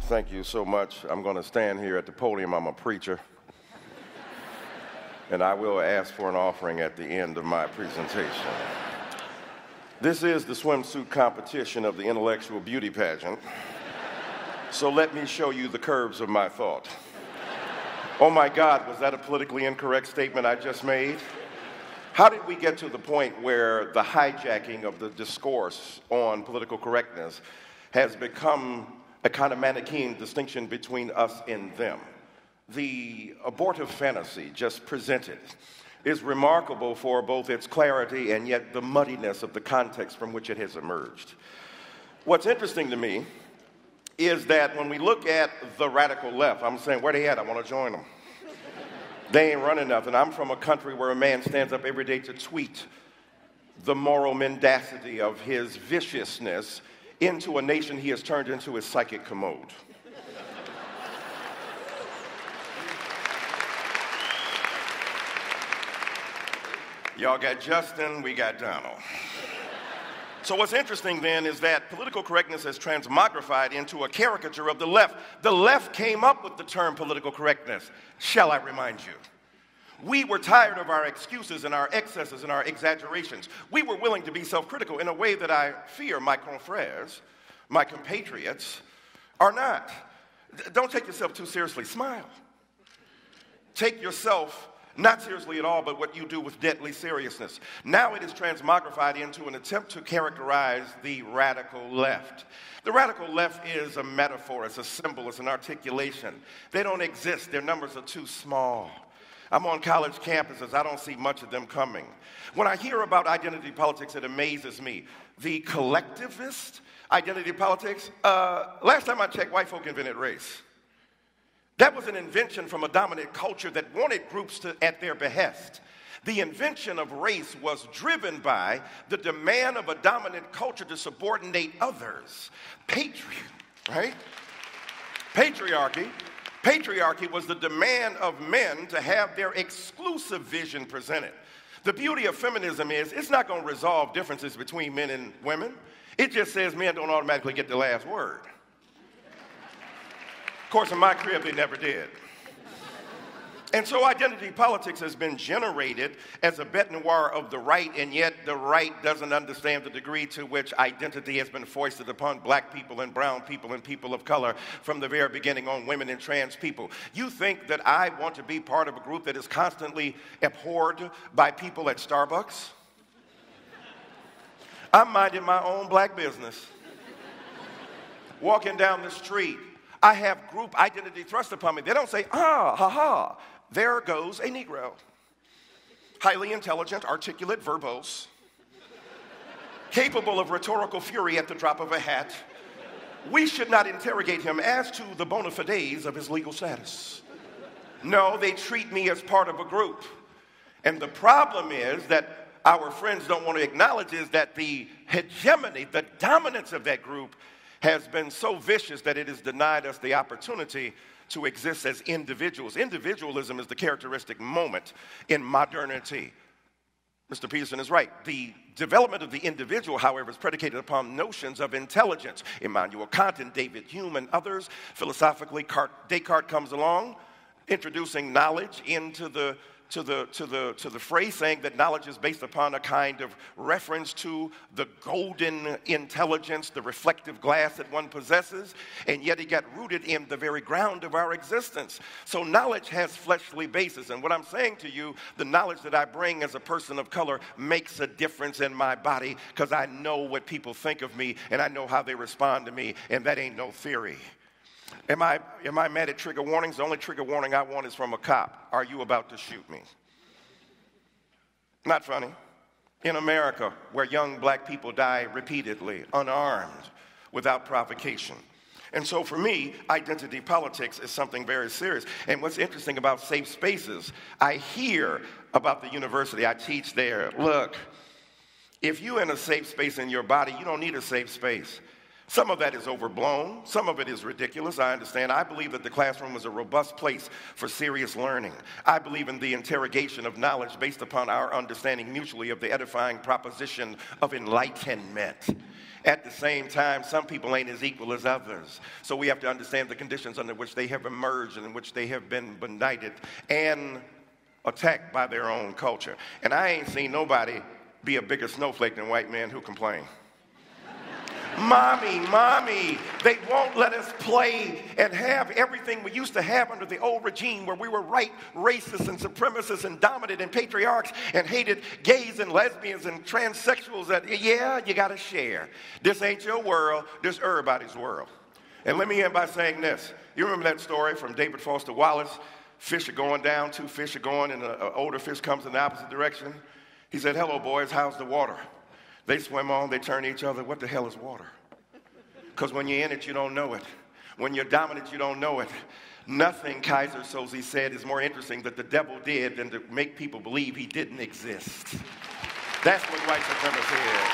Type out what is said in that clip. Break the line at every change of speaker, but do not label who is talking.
Thank you so much. I'm going to stand here at the podium. I'm a preacher. And I will ask for an offering at the end of my presentation. This is the swimsuit competition of the intellectual beauty pageant. So let me show you the curves of my thought. Oh my God, was that a politically incorrect statement I just made? How did we get to the point where the hijacking of the discourse on political correctness has become a kind of Manichaean distinction between us and them? The abortive fantasy just presented is remarkable for both its clarity and yet the muddiness of the context from which it has emerged. What's interesting to me is that when we look at the radical left, I'm saying, where they at? I want to join them. They ain't running nothing. I'm from a country where a man stands up every day to tweet the moral mendacity of his viciousness into a nation he has turned into his psychic commode. Y'all got Justin, we got Donald. So what's interesting then is that political correctness has transmogrified into a caricature of the left. The left came up with the term political correctness, shall I remind you. We were tired of our excuses and our excesses and our exaggerations. We were willing to be self-critical in a way that I fear my confrères, my compatriots, are not. Don't take yourself too seriously. Smile. Take yourself not seriously at all, but what you do with deadly seriousness. Now it is transmogrified into an attempt to characterize the radical left. The radical left is a metaphor, it's a symbol, it's an articulation. They don't exist, their numbers are too small. I'm on college campuses, I don't see much of them coming. When I hear about identity politics, it amazes me. The collectivist identity politics, last time I checked, white folk invented race. That was an invention from a dominant culture that wanted groups to, at their behest. The invention of race was driven by the demand of a dominant culture to subordinate others. Right? Patriarchy was the demand of men to have their exclusive vision presented. The beauty of feminism is it's not going to resolve differences between men and women. It just says men don't automatically get the last word. Of course, in my crib, they never did. And so identity politics has been generated as a bête noire of the right, and yet the right doesn't understand the degree to which identity has been foisted upon black people and brown people and people of color from the very beginning on women and trans people. You think that I want to be part of a group that is constantly abhorred by people at Starbucks? I'm minding my own black business. Walking down the street, I have group identity thrust upon me. They don't say, there goes a Negro. Highly intelligent, articulate, verbose, capable of rhetorical fury at the drop of a hat. We should not interrogate him as to the bona fides of his legal status. No, they treat me as part of a group. And the problem is that our friends don't want to acknowledge is that the hegemony, the dominance of that group has been so vicious that it has denied us the opportunity to exist as individuals. Individualism is the characteristic moment in modernity. Mr. Peterson is right. The development of the individual, however, is predicated upon notions of intelligence. Immanuel Kant and David Hume and others. Philosophically, Descartes comes along, introducing knowledge into the phrase, saying that knowledge is based upon a kind of reference to the golden intelligence, the reflective glass that one possesses, and yet it got rooted in the very ground of our existence. So knowledge has fleshly basis, and what I'm saying to you, the knowledge that I bring as a person of color makes a difference in my body because I know what people think of me and I know how they respond to me, and that ain't no theory. Am I mad at trigger warnings? The only trigger warning I want is from a cop. Are you about to shoot me? Not funny. In America, where young black people die repeatedly, unarmed, without provocation. And so for me, identity politics is something very serious. And what's interesting about safe spaces, I hear about the university. I teach there. Look, if you're in a safe space in your body, you don't need a safe space. Some of that is overblown. Some of it is ridiculous. I understand. I believe that the classroom is a robust place for serious learning. I believe in the interrogation of knowledge based upon our understanding mutually of the edifying proposition of enlightenment. At the same time, some people ain't as equal as others. So we have to understand the conditions under which they have emerged and in which they have been benighted and attacked by their own culture. And I ain't seen nobody be a bigger snowflake than white men who complain. Mommy, they won't let us play and have everything we used to have under the old regime where we were right racist and supremacists and dominant and patriarchs and hated gays and lesbians and transsexuals. That, yeah, you got to share. This ain't your world. This everybody's world. And let me end by saying this. You remember that story from David Foster Wallace? Fish are going down, two fish are going, and an older fish comes in the opposite direction. He said, hello, boys, how's the water? They swim on, they turn to each other, what the hell is water? Because when you're in it, you don't know it. When you're dominant, you don't know it. Nothing, Kaiser Soze said, is more interesting that the devil did than to make people believe he didn't exist. That's what white supremacy is.